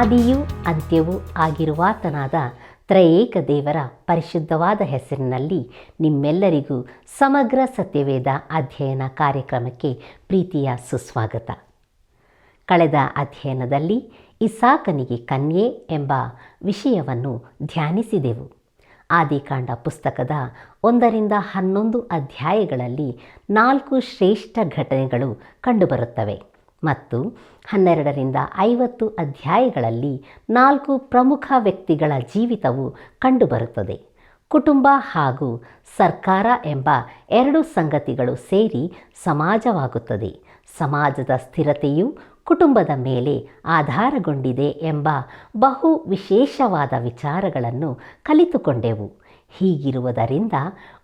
ಆದಿಯೂ ಅಂತ್ಯವೂ ಆಗಿರುವಾತನಾದ ತ್ರಯೇಕ ದೇವರ ಪರಿಶುದ್ಧವಾದ ಹೆಸರಿನಲ್ಲಿ ನಿಮ್ಮೆಲ್ಲರಿಗೂ ಸಮಗ್ರ ಸತ್ಯವೇದ ಅಧ್ಯಯನ ಕಾರ್ಯಕ್ರಮಕ್ಕೆ ಪ್ರೀತಿಯ ಸುಸ್ವಾಗತ. ಕಳೆದ ಅಧ್ಯಯನದಲ್ಲಿ ಇಸಾಕನಿಗೆ ಕನ್ಯೆ ಎಂಬ ವಿಷಯವನ್ನು ಧ್ಯಾನಿಸಿದೆವು. ಆದಿಕಾಂಡ ಪುಸ್ತಕದ 1-11 ಅಧ್ಯಾಯಗಳಲ್ಲಿ 4 ಶ್ರೇಷ್ಠ ಘಟನೆಗಳು ಕಂಡುಬರುತ್ತವೆ ಮತ್ತು 12-50 ಅಧ್ಯಾಯಗಳಲ್ಲಿ 4 ಪ್ರಮುಖ ವ್ಯಕ್ತಿಗಳ ಜೀವಿತವು ಕಂಡುಬರುತ್ತದೆ. ಕುಟುಂಬ ಹಾಗೂ ಸರ್ಕಾರ ಎಂಬ 2 ಸಂಗತಿಗಳು ಸೇರಿ ಸಮಾಜವಾಗುತ್ತದೆ. ಸಮಾಜದ ಸ್ಥಿರತೆಯು ಕುಟುಂಬದ ಮೇಲೆ ಆಧಾರಗೊಂಡಿದೆ ಎಂಬ ಬಹು ವಿಶೇಷವಾದ ವಿಚಾರಗಳನ್ನು ಕಲಿತುಕೊಂಡೆವು. ಹೀಗಿರುವುದರಿಂದ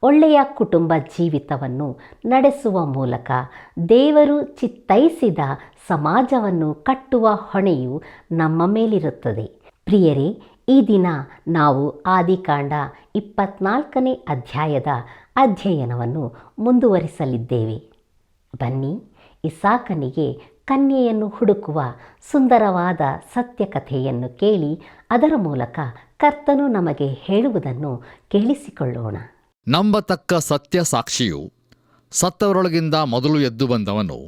ಒಳ್ಳೆಯ ಕುಟುಂಬ ಜೀವಿತವನ್ನು ನಡೆಸುವ ಮೂಲಕ ದೇವರು ಚಿತ್ತೈಸಿದ ಸಮಾಜವನ್ನು ಕಟ್ಟುವ ಹೊಣೆಯು ನಮ್ಮ ಮೇಲಿರುತ್ತದೆ. ಪ್ರಿಯರೇ, ಈ ದಿನ ನಾವು ಆದಿಕಾಂಡ 24ನೇ ಅಧ್ಯಾಯದ ಅಧ್ಯಯನವನ್ನು ಮುಂದುವರಿಸಲಿದ್ದೇವೆ. ಬನ್ನಿ, ಇಸಾಕನಿಗೆ ಕನ್ಯೆಯನ್ನು ಹುಡುಕುವ ಸುಂದರವಾದ ಸತ್ಯಕಥೆಯನ್ನು ಕೇಳಿ ಅದರ ಮೂಲಕ ಕರ್ತನು ನಮಗೆ ಹೇಳುವುದನ್ನು ಕೇಳಿಸಿಕೊಳ್ಳೋಣ. ನಂಬತಕ್ಕ ಸತ್ಯ ಸಾಕ್ಷಿಯು, ಸತ್ತವರೊಳಗಿಂದ ಮೊದಲು ಎದ್ದು ಬಂದವನು,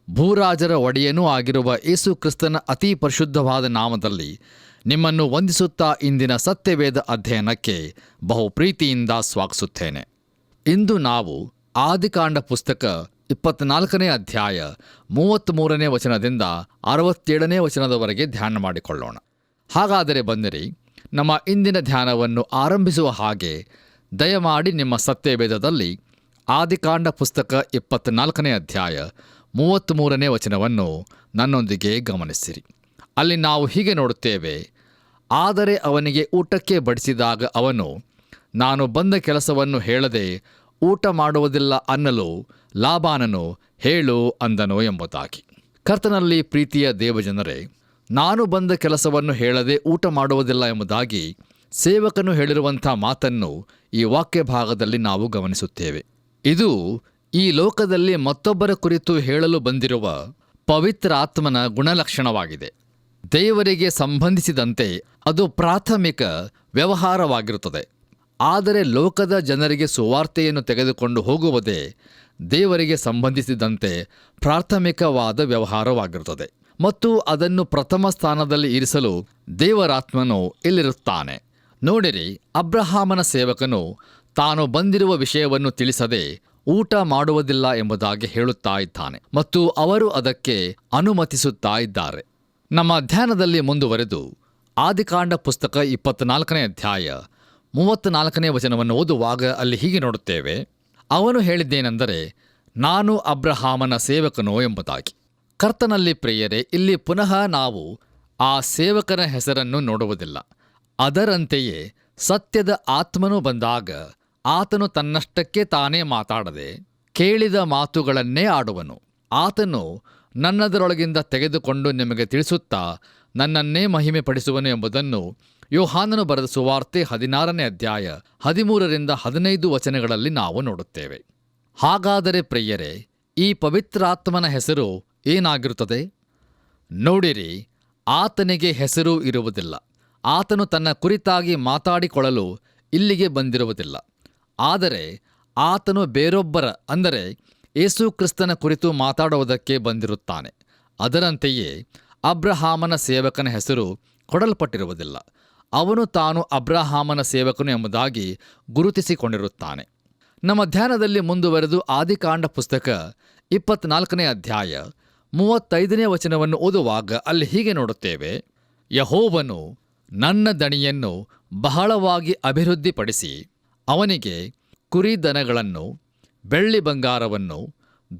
ಭೂರಾಜರ ಒಡೆಯನೂ ಆಗಿರುವ ಯೇಸು ಕ್ರಿಸ್ತನ ಅತಿ ಪರಿಶುದ್ಧವಾದ ನಾಮದಲ್ಲಿ ನಿಮ್ಮನ್ನು ವಂದಿಸುತ್ತಾ ಇಂದಿನ ಸತ್ಯವೇದ ಅಧ್ಯಯನಕ್ಕೆ ಬಹು ಪ್ರೀತಿಯಿಂದ ಸ್ವಾಗತಿಸುತ್ತೇನೆ. ಇಂದು ನಾವು ಆದಿಕಾಂಡ ಪುಸ್ತಕ 24ನೇ ಅಧ್ಯಾಯ 33ನೇ ವಚನದಿಂದ 67ನೇ ವಚನದವರೆಗೆ ಧ್ಯಾನ ಮಾಡಿಕೊಳ್ಳೋಣ. ಹಾಗಾದರೆ ಬನ್ನಿರಿ, ನಮ್ಮ ಇಂದಿನ ಧ್ಯಾನವನ್ನು ಆರಂಭಿಸುವ ಹಾಗೆ ದಯಮಾಡಿ ನಿಮ್ಮ ಸತ್ಯವೇದದಲ್ಲಿ ಆದಿಕಾಂಡ ಪುಸ್ತಕ 24ನೇ ಅಧ್ಯಾಯ 33ನೇ ವಚನವನ್ನು ನನ್ನೊಂದಿಗೆ ಗಮನಿಸಿರಿ. ಅಲ್ಲಿ ನಾವು ಹೀಗೆ ನೋಡುತ್ತೇವೆ: ಆದರೆ ಅವನಿಗೆ ಊಟಕ್ಕೆ ಬಡಿಸಿದಾಗ ಅವನು, ನಾನು ಬಂದ ಕೆಲಸವನ್ನು ಹೇಳದೆ ಊಟ ಮಾಡುವುದಿಲ್ಲ ಅನ್ನಲು ಲಾಬಾನನು ಹೇಳು ಅಂದನು ಎಂಬುದಾಗಿ. ಕರ್ತನಲ್ಲಿ ಪ್ರೀತಿಯ ದೇವಜನರೇ, ನಾನು ಬಂದ ಕೆಲಸವನ್ನು ಹೇಳದೆ ಊಟ ಮಾಡುವುದಿಲ್ಲ ಎಂಬುದಾಗಿ ಸೇವಕನು ಹೇಳಿರುವಂಥ ಮಾತನ್ನು ಈ ವಾಕ್ಯ ಭಾಗದಲ್ಲಿ ನಾವು ಗಮನಿಸುತ್ತೇವೆ. ಇದು ಈ ಲೋಕದಲ್ಲಿ ಮತ್ತೊಬ್ಬರ ಕುರಿತು ಹೇಳಲು ಬಂದಿರುವ ಪವಿತ್ರಾತ್ಮನ ಗುಣಲಕ್ಷಣವಾಗಿದೆ. ದೇವರಿಗೆ ಸಂಬಂಧಿಸಿದಂತೆ ಅದು ಪ್ರಾಥಮಿಕ ವ್ಯವಹಾರವಾಗಿರುತ್ತದೆ. ಆದರೆ ಲೋಕದ ಜನರಿಗೆ ಸುವಾರ್ತೆಯನ್ನು ತೆಗೆದುಕೊಂಡು ಹೋಗುವುದೇ ದೇವರಿಗೆ ಸಂಬಂಧಿಸಿದಂತೆ ಪ್ರಾಥಮಿಕವಾದ ವ್ಯವಹಾರವಾಗಿರುತ್ತದೆ ಮತ್ತು ಅದನ್ನು ಪ್ರಥಮ ಸ್ಥಾನದಲ್ಲಿ ಇರಿಸಲು ದೇವರಾತ್ಮನು ಇಲ್ಲಿರುತ್ತಾನೆ. ನೋಡಿರಿ, ಅಬ್ರಹಾಮನ ಸೇವಕನು ತಾನು ಬಂದಿರುವ ವಿಷಯವನ್ನು ತಿಳಿಸದೆ ಊಟ ಮಾಡುವುದಿಲ್ಲ ಎಂಬುದಾಗಿ ಹೇಳುತ್ತಾ ಇದ್ದಾನೆ ಮತ್ತು ಅವರು ಅದಕ್ಕೆ ಅನುಮತಿಸುತ್ತಾ ಇದ್ದಾರೆ. ನಮ್ಮ ಧ್ಯಾನದಲ್ಲಿ ಮುಂದುವರೆದು ಆದಿಕಾಂಡ ಪುಸ್ತಕ 24ನೇ ಅಧ್ಯಾಯ 34ನೇ ವಚನವನ್ನು ಓದುವಾಗ ಅಲ್ಲಿ ಹೀಗೆ ನೋಡುತ್ತೇವೆ: ಅವನು ಹೇಳಿದ್ದೇನೆಂದರೆ, ನಾನು ಅಬ್ರಹಾಮನ ಸೇವಕನೋ ಎಂಬುದಾಗಿ. ಕರ್ತನಲ್ಲಿ ಪ್ರಿಯರೇ, ಇಲ್ಲಿ ಪುನಃ ನಾವು ಆ ಸೇವಕನ ಹೆಸರನ್ನು ನೋಡುವುದಿಲ್ಲ. ಅದರಂತೆಯೇ ಸತ್ಯದ ಆತ್ಮನು ಬಂದಾಗ ಆತನು ತನ್ನಷ್ಟಕ್ಕೆ ತಾನೇ ಮಾತಾಡದೆ ಕೇಳಿದ ಮಾತುಗಳನ್ನೇ ಆಡುವನು. ಆತನು ನನ್ನದರೊಳಗಿಂದ ತೆಗೆದುಕೊಂಡು ನಿಮಗೆ ತಿಳಿಸುತ್ತಾ ನನ್ನನ್ನೇ ಮಹಿಮೆ ಪಡಿಸುವನು ಎಂಬುದನ್ನು ಯೋಹಾನನು ಬರೆದ ಸುವಾರ್ತೆ 16ನೇ ಅಧ್ಯಾಯ 13-15 ವಚನಗಳಲ್ಲಿ ನಾವು ನೋಡುತ್ತೇವೆ. ಹಾಗಾದರೆ ಪ್ರಿಯರೇ, ಈ ಪವಿತ್ರಾತ್ಮನ ಹೆಸರು ಏನಾಗಿರುತ್ತದೆ? ನೋಡಿರಿ, ಆತನಿಗೆ ಹೆಸರು ಇರುವುದಿಲ್ಲ. ಆತನು ತನ್ನ ಕುರಿತಾಗಿ ಮಾತಾಡಿಕೊಳ್ಳಲು ಇಲ್ಲಿಗೆ ಬಂದಿರುವುದಿಲ್ಲ. ಆದರೆ ಆತನು ಬೇರೊಬ್ಬರ, ಅಂದರೆ ಯೇಸು ಕ್ರಿಸ್ತನ ಕುರಿತು ಮಾತಾಡುವುದಕ್ಕೆ ಬಂದಿರುತ್ತಾನೆ. ಅದರಂತೆಯೇ ಅಬ್ರಹಾಮನ ಸೇವಕನ ಹೆಸರು ಕೊಡಲ್ಪಟ್ಟಿರುವುದಿಲ್ಲ. ಅವನು ತಾನು ಅಬ್ರಹಾಮನ ಸೇವಕನು ಎಂಬುದಾಗಿ ಗುರುತಿಸಿಕೊಂಡಿರುತ್ತಾನೆ. ನಮ್ಮ ಧ್ಯಾನದಲ್ಲಿ ಮುಂದುವರೆದು ಆದಿಕಾಂಡ ಪುಸ್ತಕ 24ನೇ ಅಧ್ಯಾಯ 35ನೇ ವಚನವನ್ನು ಓದುವಾಗ ಅಲ್ಲಿ ಹೀಗೆ ನೋಡುತ್ತೇವೆ: ಯೆಹೋವನು ನನ್ನ ದಣಿಯನ್ನು ಬಹಳವಾಗಿ ಅಭಿವೃದ್ಧಿಪಡಿಸಿ ಅವನಿಗೆ ಕುರಿದನಗಳನ್ನು, ಬೆಳ್ಳಿ ಬಂಗಾರವನ್ನು,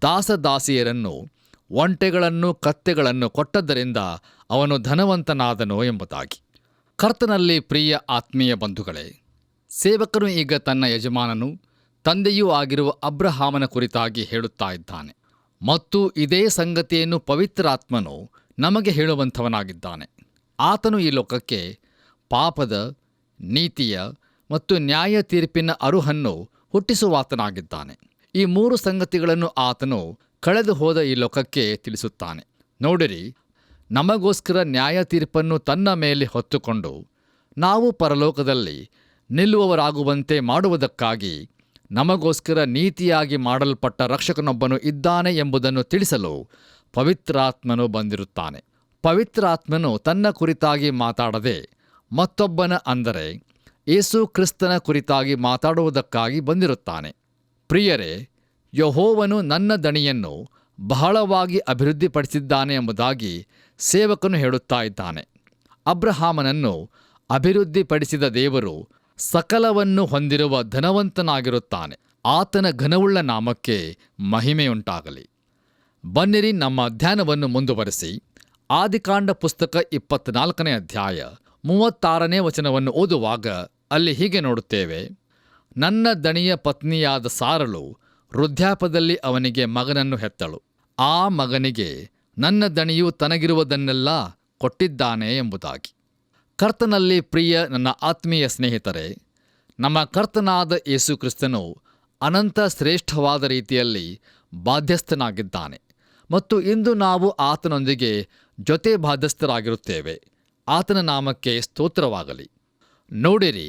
ದಾಸದಾಸಿಯರನ್ನು, ಒಂಟೆಗಳನ್ನು, ಕತ್ತೆಗಳನ್ನು ಕೊಟ್ಟದ್ದರಿಂದ ಅವನು ಧನವಂತನಾದನು ಎಂಬುದಾಗಿ. ಕರ್ತನಲ್ಲಿ ಪ್ರಿಯ ಆತ್ಮೀಯ ಬಂಧುಗಳೇ, ಸೇವಕನು ಈಗ ತನ್ನ ಯಜಮಾನನು ತಂದೆಯೂ ಆಗಿರುವ ಅಬ್ರಹಾಮನ ಕುರಿತಾಗಿ ಹೇಳುತ್ತಾ ಇದ್ದಾನೆ ಮತ್ತು ಇದೇ ಸಂಗತಿಯನ್ನು ಪವಿತ್ರಾತ್ಮನು ನಮಗೆ ಹೇಳುವಂಥವನಾಗಿದ್ದಾನೆ. ಆತನು ಈ ಲೋಕಕ್ಕೆ ಪಾಪದ, ನೀತಿಯ ಮತ್ತು ನ್ಯಾಯ ತೀರ್ಪಿನ ಅರುಹನ್ನು ಹುಟ್ಟಿಸುವಾತನಾಗಿದ್ದಾನೆ. ಈ 3 ಸಂಗತಿಗಳನ್ನು ಆತನು ಕಳೆದು ಹೋದ ಈ ಲೋಕಕ್ಕೆ ತಿಳಿಸುತ್ತಾನೆ. ನೋಡಿರಿ, ನಮಗೋಸ್ಕರ ನ್ಯಾಯ ತೀರ್ಪನ್ನು ತನ್ನ ಮೇಲೆ ಹೊತ್ತುಕೊಂಡು ನಾವು ಪರಲೋಕದಲ್ಲಿ ನಿಲ್ಲುವವರಾಗುವಂತೆ ಮಾಡುವುದಕ್ಕಾಗಿ ನಮಗೋಸ್ಕರ ನೀತಿಯಾಗಿ ಮಾಡಲ್ಪಟ್ಟ ರಕ್ಷಕನೊಬ್ಬನು ಇದ್ದಾನೆ ಎಂಬುದನ್ನು ತಿಳಿಸಲು ಪವಿತ್ರಾತ್ಮನು ಬಂದಿರುತ್ತಾನೆ. ಪವಿತ್ರಾತ್ಮನು ತನ್ನ ಕುರಿತಾಗಿ ಮಾತಾಡದೆ ಮತ್ತೊಬ್ಬನ ಅಂದರೆ ಯೇಸು ಕ್ರಿಸ್ತನ ಕುರಿತಾಗಿ ಮಾತಾಡುವುದಕ್ಕಾಗಿ ಬಂದಿರುತ್ತಾನೆ. ಪ್ರಿಯರೇ, ಯೆಹೋವನು ನನ್ನ ದಣಿಯನ್ನು ಬಹಳವಾಗಿ ಅಭಿವೃದ್ಧಿಪಡಿಸಿದ್ದಾನೆ ಎಂಬುದಾಗಿ ಸೇವಕನು ಹೇಳುತ್ತಾ ಇದ್ದಾನೆ. ಅಬ್ರಹಾಮನನ್ನು ಅಭಿವೃದ್ಧಿಪಡಿಸಿದ ದೇವರು ಸಕಲವನ್ನು ಹೊಂದಿರುವ ಧನವಂತನಾಗಿರುತ್ತಾನೆ. ಆತನ ಘನವುಳ್ಳ ನಾಮಕ್ಕೆ ಮಹಿಮೆಯುಂಟಾಗಲಿ. ಬನ್ನಿರಿ ನಮ್ಮ ಧ್ಯಾನವನ್ನು ಮುಂದುವರೆಸಿ ಆದಿಕಾಂಡ ಪುಸ್ತಕ 24ನೇ ಅಧ್ಯಾಯ 36ನೇ ವಚನವನ್ನು ಓದುವಾಗ ಅಲ್ಲಿ ಹೀಗೆ ನೋಡುತ್ತೇವೆ. ನನ್ನ ದಣಿಯ ಪತ್ನಿಯಾದ ಸಾರಳು ವೃದ್ಧಾಪದಲ್ಲಿ ಅವನಿಗೆ ಮಗನನ್ನು ಹೆತ್ತಳು. ಆ ಮಗನಿಗೆ ನನ್ನ ದಣಿಯು ತನಗಿರುವುದನ್ನೆಲ್ಲ ಕೊಟ್ಟಿದ್ದಾನೆ ಎಂಬುದಾಗಿ. ಕರ್ತನಲ್ಲಿ ಪ್ರಿಯ ನನ್ನ ಆತ್ಮೀಯ ಸ್ನೇಹಿತರೆ, ನಮ್ಮ ಕರ್ತನಾದ ಯೇಸು ಕ್ರಿಸ್ತನು ಅನಂತ ಶ್ರೇಷ್ಠವಾದ ರೀತಿಯಲ್ಲಿ ಬಾಧ್ಯಸ್ಥನಾಗಿದ್ದಾನೆ ಮತ್ತು ಇಂದು ನಾವು ಆತನೊಂದಿಗೆ ಜೊತೆ ಬಾಧ್ಯಸ್ಥರಾಗಿರುತ್ತೇವೆ. ಆತನ ನಾಮಕ್ಕೆ ಸ್ತೋತ್ರವಾಗಲಿ. ನೋಡಿರಿ,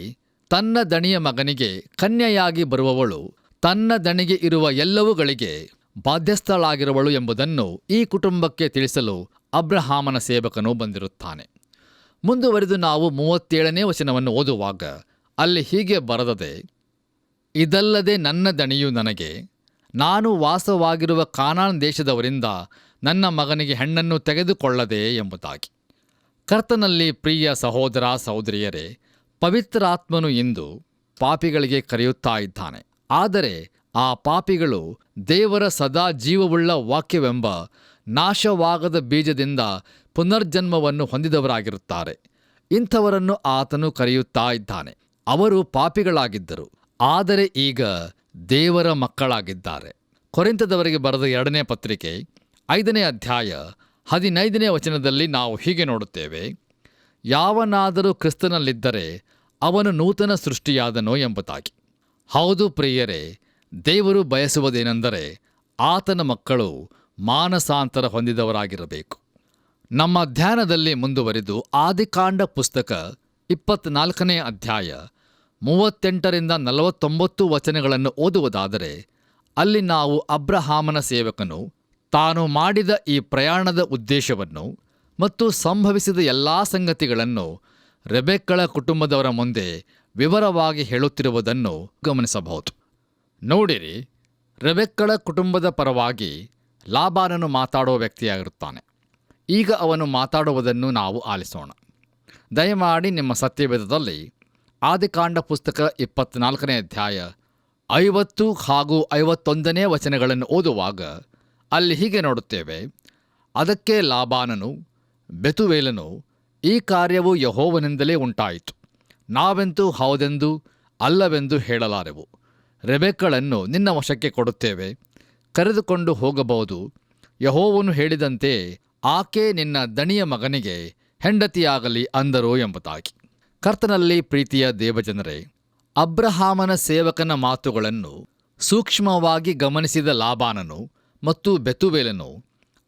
ತನ್ನ ದಣಿಯ ಮಗನಿಗೆ ಕನ್ಯೆಯಾಗಿ ಬರುವವಳು ತನ್ನ ದಣಿಗೆ ಇರುವ ಎಲ್ಲವುಗಳಿಗೆ ಬಾಧ್ಯಸ್ಥಳಾಗಿರುವಳು ಎಂಬುದನ್ನು ಈ ಕುಟುಂಬಕ್ಕೆ ತಿಳಿಸಲು ಅಬ್ರಹಾಮನ ಸೇವಕನು ಬಂದಿರುತ್ತಾನೆ. ಮುಂದುವರೆದು ನಾವು 37ನೇ ವಚನವನ್ನು ಓದುವಾಗ ಅಲ್ಲಿ ಹೀಗೆ ಬರೆದದೆ, ಇದಲ್ಲದೆ ನನ್ನ ದಣಿಯು ನನಗೆ ನಾನು ವಾಸವಾಗಿರುವ ಕಾನಾನ್ ದೇಶದವರಿಂದ ನನ್ನ ಮಗನಿಗೆ ಹೆಣ್ಣನ್ನು ತೆಗೆದುಕೊಳ್ಳದೆ ಎಂಬುದಾಗಿ. ಕರ್ತನಲ್ಲಿ ಪ್ರಿಯ ಸಹೋದರ ಸಹೋದರಿಯರೇ, ಪವಿತ್ರಾತ್ಮನು ಇಂದು ಪಾಪಿಗಳಿಗೆ ಕರೆಯುತ್ತಾ ಇದ್ದಾನೆ. ಆದರೆ ಆ ಪಾಪಿಗಳು ದೇವರ ಸದಾ ಜೀವವುಳ್ಳ ವಾಕ್ಯವೆಂಬ ನಾಶವಾಗದ ಬೀಜದಿಂದ ಪುನರ್ಜನ್ಮವನ್ನು ಹೊಂದಿದವರಾಗಿರುತ್ತಾರೆ. ಇಂಥವರನ್ನು ಆತನು ಕರೆಯುತ್ತಾ ಇದ್ದಾನೆ. ಅವರು ಪಾಪಿಗಳಾಗಿದ್ದರು, ಆದರೆ ಈಗ ದೇವರ ಮಕ್ಕಳಾಗಿದ್ದಾರೆ. ಕೊರಿಂಥದವರಿಗೆ ಬರೆದ 2ನೇ ಪತ್ರಿಕೆ 5ನೇ ಅಧ್ಯಾಯ 15ನೇ ವಚನದಲ್ಲಿ ನಾವು ಹೀಗೆ ನೋಡುತ್ತೇವೆ, ಯಾವನಾದರೂ ಕ್ರಿಸ್ತನಲ್ಲಿದ್ದರೆ ಅವನು ನೂತನ ಸೃಷ್ಟಿಯಾದನೋ ಎಂಬುದಾಗಿ. ಹೌದು ಪ್ರಿಯರೇ, ದೇವರು ಬಯಸುವುದೇನೆಂದರೆ ಆತನ ಮಕ್ಕಳು ಮಾನಸಾಂತರ ಹೊಂದಿದವರಾಗಿರಬೇಕು. ನಮ್ಮ ಧ್ಯಾನದಲ್ಲಿ ಮುಂದುವರಿದು ಆದಿಕಾಂಡ ಪುಸ್ತಕ 24ನೇ ಅಧ್ಯಾಯ 38ರಿಂದ 49 ವಚನಗಳನ್ನು ಓದುವುದಾದರೆ ಅಲ್ಲಿ ನಾವು ಅಬ್ರಹಾಮನ ಸೇವಕನು ತಾನು ಮಾಡಿದ ಈ ಪ್ರಯಾಣದ ಉದ್ದೇಶವನ್ನು ಮತ್ತು ಸಂಭವಿಸಿದ ಎಲ್ಲ ಸಂಗತಿಗಳನ್ನು ರೆಬೆಕ್ಕಳ ಕುಟುಂಬದವರ ಮುಂದೆ ವಿವರವಾಗಿ ಹೇಳುತ್ತಿರುವುದನ್ನು ಗಮನಿಸಬಹುದು. ನೋಡಿರಿ, ರೆಬೆಕ್ಕಳ ಕುಟುಂಬದ ಪರವಾಗಿ ಲಾಬಾನನು ಮಾತಾಡುವ ವ್ಯಕ್ತಿಯಾಗಿರುತ್ತಾನೆ. ಈಗ ಅವನು ಮಾತಾಡುವುದನ್ನು ನಾವು ಆಲಿಸೋಣ. ದಯಮಾಡಿ ನಿಮ್ಮ ಸತ್ಯವೇದದಲ್ಲಿ ಆದಿಕಾಂಡ ಪುಸ್ತಕ 24ನೇ ಅಧ್ಯಾಯ 50 ಹಾಗೂ 51ನೇ ವಚನಗಳನ್ನು ಓದುವಾಗ ಅಲ್ಲಿ ಹೀಗೆ ನೋಡುತ್ತೇವೆ, ಅದಕ್ಕೆ ಲಾಬಾನನು ಬೆತುವೇಲನು, ಈ ಕಾರ್ಯವು ಯೆಹೋವನಿಂದಲೇ ಉಂಟಾಯಿತು, ನಾವೆಂತೂ ಹೌದೆಂದು ಅಲ್ಲವೆಂದು ಹೇಳಲಾರೆವು. ರೆಬೆಕ್ಕಳನ್ನು ನಿನ್ನ ವಶಕ್ಕೆ ಕೊಡುತ್ತೇವೆ, ಕರೆದುಕೊಂಡು ಹೋಗಬಹುದು. ಯೆಹೋವನು ಹೇಳಿದಂತೆ ಆಕೆ ನಿನ್ನ ದಣಿಯ ಮಗನಿಗೆ ಹೆಂಡತಿಯಾಗಲಿ ಅಂದರು ಎಂಬುದಾಗಿ. ಕರ್ತನಲ್ಲಿ ಪ್ರೀತಿಯ ದೇವಜನರೇ, ಅಬ್ರಹಾಮನ ಸೇವಕನ ಮಾತುಗಳನ್ನು ಸೂಕ್ಷ್ಮವಾಗಿ ಗಮನಿಸಿದ ಲಾಬಾನನು ಮತ್ತು ಬೆತುವೇಲನು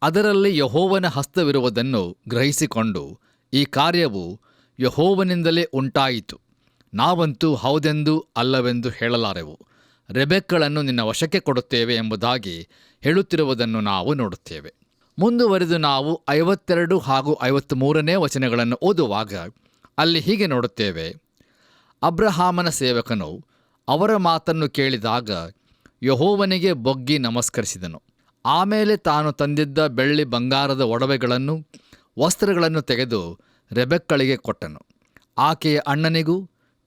ಅದರಲ್ಲಿ ಯೆಹೋವನ ಹಸ್ತವಿರುವುದನ್ನು ಗ್ರಹಿಸಿಕೊಂಡು, ಈ ಕಾರ್ಯವು ಯೆಹೋವನಿಂದಲೇ ಉಂಟಾಯಿತು, ನಾವಂತೂ ಹೌದೆಂದು ಅಲ್ಲವೆಂದು ಹೇಳಲಾರೆವು. ರೆಬೆಕ್ಕಳನ್ನು ನಿನ್ನ ವಶಕ್ಕೆ ಕೊಡುತ್ತೇವೆ ಎಂಬುದಾಗಿ ಹೇಳುತ್ತಿರುವುದನ್ನು ನಾವು ನೋಡುತ್ತೇವೆ. ಮುಂದುವರೆದು ನಾವು 52 ಹಾಗೂ 53ನೇ ವಚನಗಳನ್ನು ಓದುವಾಗ ಅಲ್ಲಿ ಹೀಗೆ ನೋಡುತ್ತೇವೆ, ಅಬ್ರಹಾಮನ ಸೇವಕನು ಅವರ ಮಾತನ್ನು ಕೇಳಿದಾಗ ಯೆಹೋವನಿಗೆ ಬೊಗ್ಗಿ ನಮಸ್ಕರಿಸಿದನು. ಆಮೇಲೆ ತಾನು ತಂದಿದ್ದ ಬೆಳ್ಳಿ ಬಂಗಾರದ ಒಡವೆಗಳನ್ನು ವಸ್ತ್ರಗಳನ್ನು ತೆಗೆದು ರೆಬೆಕ್ಕಳಿಗೆ ಕೊಟ್ಟನು. ಆಕೆಯ ಅಣ್ಣನಿಗೂ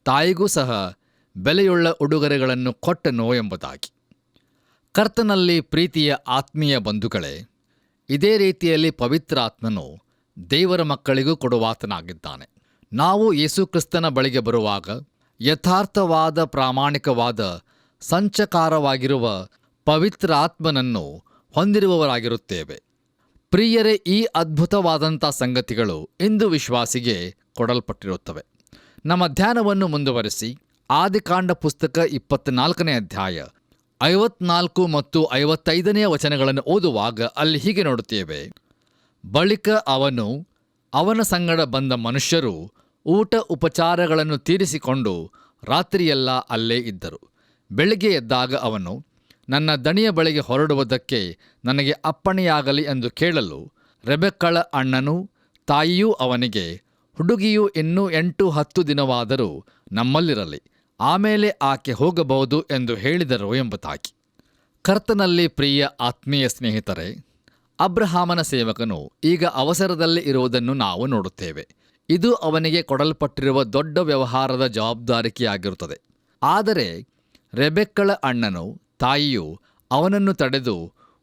ತಾಯಿಗೂ ಸಹ ಬೆಲೆಯುಳ್ಳ ಉಡುಗೊರೆಗಳನ್ನು ಕೊಟ್ಟನು ಎಂಬುದಾಗಿ. ಕರ್ತನಲ್ಲಿ ಪ್ರೀತಿಯ ಆತ್ಮೀಯ ಬಂಧುಗಳೇ, ಇದೇ ರೀತಿಯಲ್ಲಿ ಪವಿತ್ರಾತ್ಮನು ದೇವರ ಮಕ್ಕಳಿಗೂ ಕೊಡುವಾತನಾಗಿದ್ದಾನೆ. ನಾವು ಯೇಸುಕ್ರಿಸ್ತನ ಬಳಿಗೆ ಬರುವಾಗ ಯಥಾರ್ಥವಾದ ಪ್ರಾಮಾಣಿಕವಾದ ಸಂಚಕಾರವಾಗಿರುವ ಪವಿತ್ರಾತ್ಮನನ್ನು ಹೊಂದಿರುವವರಾಗಿರುತ್ತೇವೆ. ಪ್ರಿಯರೇ, ಈ ಅದ್ಭುತವಾದಂಥ ಸಂಗತಿಗಳು ಇಂದು ವಿಶ್ವಾಸಿಗೆ ಕೊಡಲ್ಪಟ್ಟಿರುತ್ತವೆ. ನಮ್ಮ ಧ್ಯಾನವನ್ನು ಮುಂದುವರೆಸಿ ಆದಿಕಾಂಡ ಪುಸ್ತಕ 24ನೇ ಅಧ್ಯಾಯ 54 ಮತ್ತು 55ನೇ ವಚನಗಳನ್ನು ಓದುವಾಗ ಅಲ್ಲಿ ಹೀಗೆ ನೋಡುತ್ತೇವೆ, ಬಳಿಕ ಅವನು ಅವನ ಸಂಗಡ ಬಂದ ಮನುಷ್ಯರು ಊಟ ಉಪಚಾರಗಳನ್ನು ತೀರಿಸಿಕೊಂಡು ರಾತ್ರಿಯೆಲ್ಲ ಅಲ್ಲೇ ಇದ್ದರು. ಬೆಳಿಗ್ಗೆ ಎದ್ದಾಗ ಅವನು, ನನ್ನ ದಣಿಯ ಬಳಿಗೆ ಹೊರಡುವುದಕ್ಕೆ ನನಗೆ ಅಪ್ಪಣೆಯಾಗಲಿ ಎಂದು ಕೇಳಲು, ರೆಬೆಕ್ಕಳ ಅಣ್ಣನೂ ತಾಯಿಯೂ ಅವನಿಗೆ, ಹುಡುಗಿಯು ಇನ್ನೂ 8-10 ದಿನವಾದರೂ ನಮ್ಮಲ್ಲಿರಲಿ, ಆಮೇಲೆ ಆಕೆ ಹೋಗಬಹುದು ಎಂದು ಹೇಳಿದರು ಎಂಬುದಾಗಿ. ಕರ್ತನಲ್ಲಿ ಪ್ರಿಯ ಆತ್ಮೀಯ ಸ್ನೇಹಿತರೆ, ಅಬ್ರಹಾಮನ ಸೇವಕನು ಈಗ ಅವಸರದಲ್ಲಿ ಇರುವುದನ್ನು ನಾವು ನೋಡುತ್ತೇವೆ. ಇದು ಅವನಿಗೆ ಕೊಡಲ್ಪಟ್ಟಿರುವ ದೊಡ್ಡ ವ್ಯವಹಾರದ ಜವಾಬ್ದಾರಿಕೆಯಾಗಿರುತ್ತದೆ. ಆದರೆ ರೆಬೆಕ್ಕಳ ಅಣ್ಣನು ತಾಯಿಯು ಅವನನ್ನು ತಡೆದು,